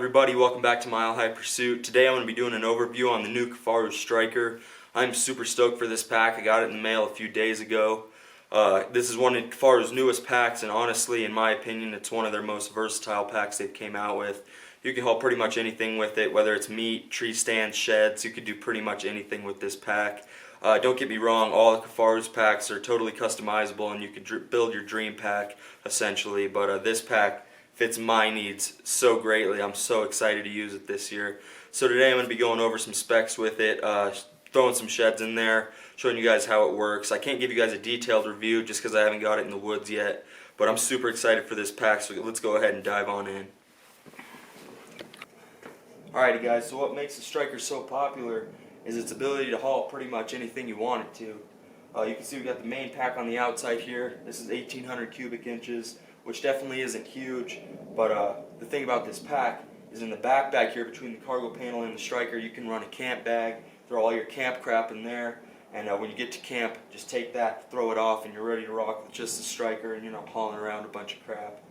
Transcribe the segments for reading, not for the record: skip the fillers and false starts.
everybody, welcome back to Mile High Pursuit. Today I'm going to be doing an overview on the new Kifaru Stryker. I'm super stoked for this pack. I got it in the mail a few days ago. This is one of Kifaru's newest packs, and honestly, in my opinion, it's one of their most versatile packs they've came out with. You can haul pretty much anything with it, whether it's meat, tree stands, sheds. You could do pretty much anything with this pack. Don't get me wrong, all the Kifaru's packs are totally customizable and you could build your dream pack essentially, but this pack fits my needs so greatly. I'm so excited to use it this year. So today I'm going to be going over some specs with it, throwing some sheds in there, showing you guys how it works. I can't give you guys a detailed review just because I haven't got it in the woods yet, but I'm super excited for this pack, so let's go ahead and dive on in. Alrighty guys, so what makes the Stryker so popular is its ability to haul pretty much anything you want it to. You can see we got the main pack on the outside here. This is 1,800 cubic inches, which definitely isn't huge, but the thing about this pack is in the backpack here between the cargo panel and the Stryker, you can run a camp bag, throw all your camp crap in there, and when you get to camp, just take that, throw it off, and you're ready to rock with just the Stryker, and you're not hauling around a bunch of crap.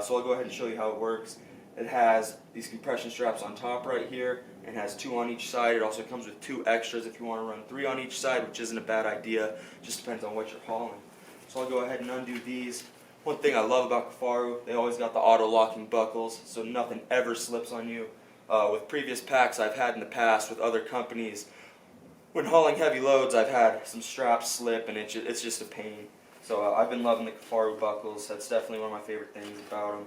So I'll go ahead and show you how it works. It has these compression straps on top right here, and has 2 on each side. It also comes with 2 extras if you want to run 3 on each side, which isn't a bad idea, just depends on what you're hauling. So I'll go ahead and undo these. One thing I love about Kifaru, they always got the auto-locking buckles, so nothing ever slips on you. With previous packs I've had in the past with other companies, when hauling heavy loads I've had some straps slip and it's just a pain. So I've been loving the Kifaru buckles. That's definitely one of my favorite things about them.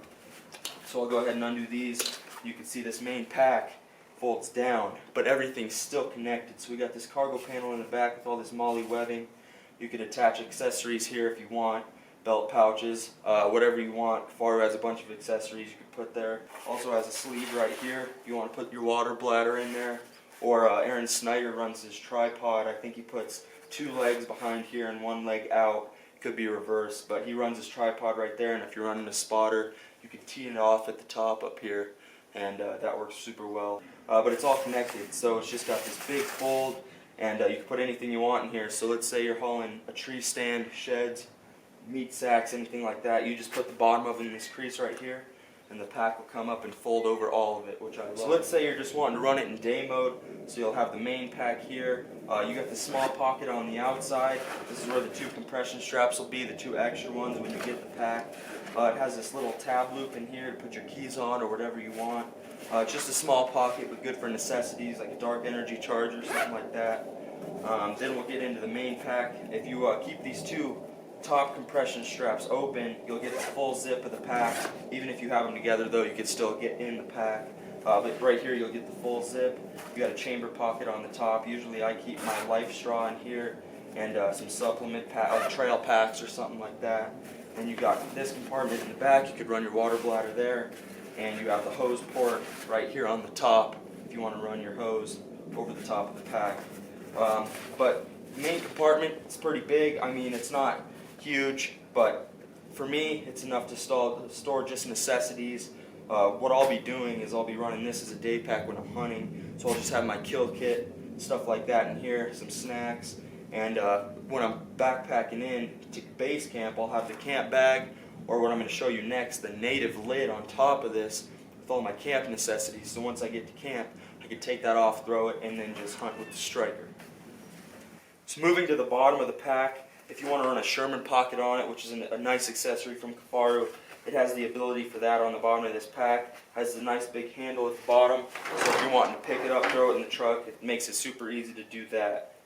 So I'll go ahead and undo these. You can see this main pack folds down, but everything's still connected. So we got this cargo panel in the back with all this Molle Webbing. You can attach accessories here if you want. Belt pouches, whatever you want. Kifaru has a bunch of accessories you can put there. Also has a sleeve right here if you want to put your water bladder in there. Or Aaron Snyder runs his tripod. I think he puts 2 legs behind here and 1 leg out. It could be reversed, but he runs his tripod right there, and if you're running a spotter, you can tee it off at the top up here, and that works super well. But it's all connected, so it's just got this big fold, and you can put anything you want in here. So let's say you're hauling a tree stand, sheds, meat sacks, anything like that. You just put the bottom of it in this crease right here, and the pack will come up and fold over all of it, which I love. So let's say you're just wanting to run it in day mode, so you'll have the main pack here. You got the small pocket on the outside. This is where the 2 compression straps will be, the 2 extra ones when you get the pack. It has this little tab loop in here to put your keys on or whatever you want. It's just a small pocket, but good for necessities like a dark energy charger, something like that. Then we'll get into the main pack. If you keep these 2 top compression straps open, you'll get the full zip of the pack. Even if you have them together though, you can still get in the pack. But right here you'll get the full zip. You got a chamber pocket on the top. Usually I keep my life straw in here and some supplement trail packs or something like that. And you got this compartment in the back. You could run your water bladder there. And you have the hose port right here on the top if you want to run your hose over the top of the pack. But the main compartment, it's pretty big. I mean, it's not huge, but for me it's enough to store just necessities. What I'll be doing is I'll be running this as a day pack when I'm hunting, so I'll just have my kill kit, stuff like that in here, some snacks, and when I'm backpacking in to base camp, I'll have the camp bag, or what I'm going to show you next, the native lid on top of this with all my camp necessities, so once I get to camp I can take that off, throw it, and then just hunt with the Stryker. So moving to the bottom of the pack, if you want to run a Sherman pocket on it, which is a nice accessory from Kifaru, it has the ability for that on the bottom of this pack. It has a nice big handle at the bottom, so if you're wanting to pick it up, throw it in the truck, it makes it super easy to do that.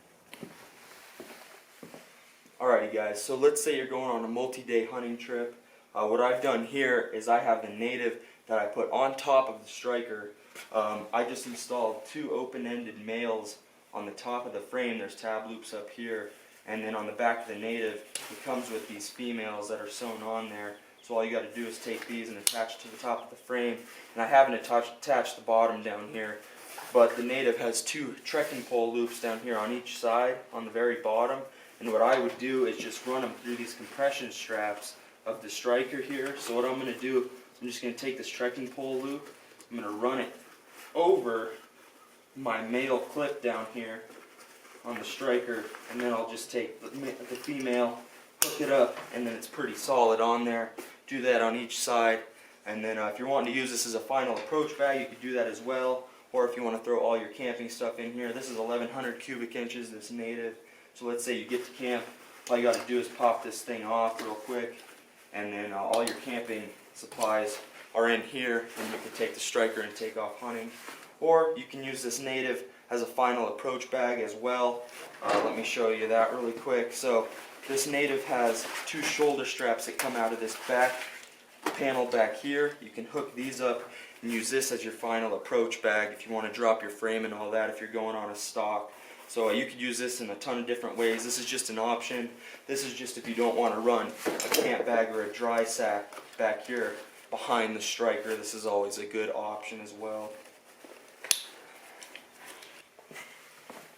Alrighty guys, so let's say you're going on a multi-day hunting trip. What I've done here is I have the native that I put on top of the Stryker. I just installed 2 open-ended males on the top of the frame. There's tab loops up here. And then on the back of the native, it comes with these females that are sewn on there. So all you got to do is take these and attach to the top of the frame. And I haven't attached the bottom down here, but the native has 2 trekking pole loops down here on each side, on the very bottom. And what I would do is just run them through these compression straps of the Stryker here. So what I'm going to do, I'm just going to take this trekking pole loop, I'm going to run it over my male clip down here on the Stryker, and then I'll just take the female, hook it up, and then it's pretty solid on there. Do that on each side. And then if you're wanting to use this as a final approach bag, you could do that as well. Or if you want to throw all your camping stuff in here, this is 1100 cubic inches, this native. So let's say you get to camp, all you got to do is pop this thing off real quick, and then all your camping supplies are in here, and you can take the Stryker and take off hunting. Or you can use this native as a final approach bag as well. Let me show you that really quick. So this native has 2 shoulder straps that come out of this back panel back here. You can hook these up and use this as your final approach bag if you want to drop your frame and all that if you're going on a stalk. So you could use this in a ton of different ways. This is just an option. This is just if you don't want to run a camp bag or a dry sack back here behind the Stryker. This is always a good option as well.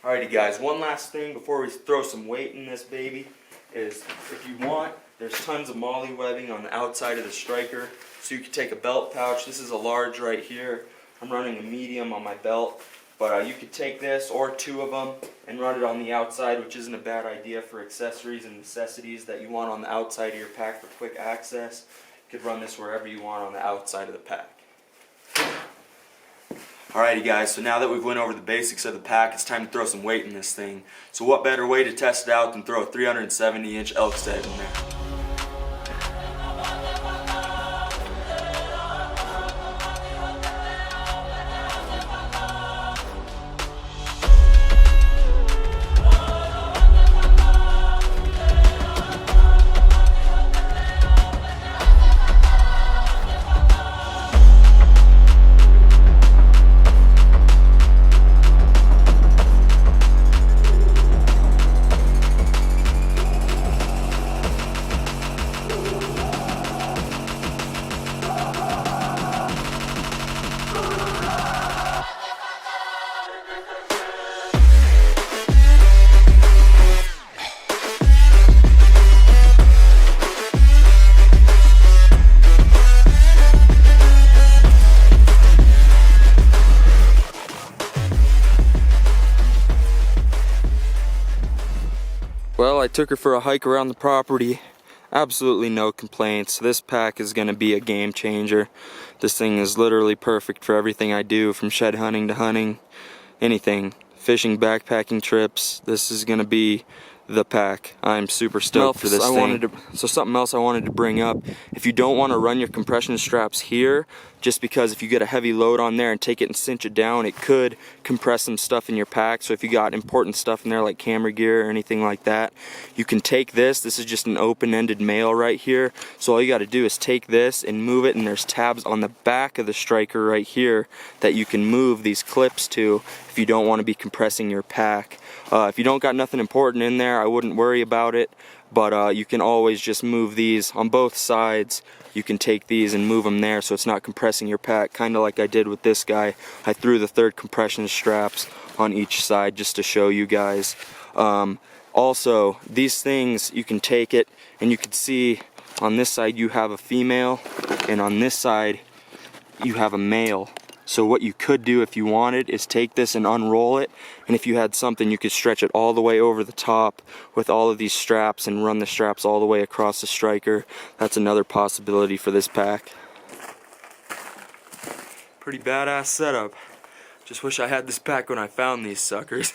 Alrighty guys, one last thing before we throw some weight in this baby is, if you want, there's tons of Molle Webbing on the outside of the Stryker. So you can take a belt pouch. This is a large right here. I'm running a medium on my belt. But you could take this or 2 of them and run it on the outside, which isn't a bad idea for accessories and necessities that you want on the outside of your pack for quick access. You could run this wherever you want on the outside of the pack. Alrighty guys, so now that we've went over the basics of the pack, it's time to throw some weight in this thing. So what better way to test it out than throw a 370-inch elk head in there? Well, I took her for a hike around the property. Absolutely no complaints. This pack is going to be a game changer. This thing is literally perfect for everything I do, from shed hunting to hunting, anything. Fishing, backpacking trips. This is going to be the pack. I'm super stoked for this thing. So something else I wanted to bring up. If you don't want to run your compression straps here, just because if you get a heavy load on there and take it and cinch it down, it could compress some stuff in your pack. So if you got important stuff in there like camera gear or anything like that, you can take this. This is just an open-ended male right here. So all you got to do is take this and move it, and there's tabs on the back of the Stryker right here that you can move these clips to if you don't want to be compressing your pack. If you don't got nothing important in there, I wouldn't worry about it, but you can always just move these on both sides. You can take these and move them there so it's not compressing your pack, kind of like I did with this guy. I threw the 3rd compression straps on each side just to show you guys. Also, these things, you can take it and you can see on this side you have a female, and on this side you have a male. So what you could do if you wanted is take this and unroll it, and if you had something, you could stretch it all the way over the top with all of these straps and run the straps all the way across the Stryker. That's another possibility for this pack. Pretty badass setup. Just wish I had this pack when I found these suckers.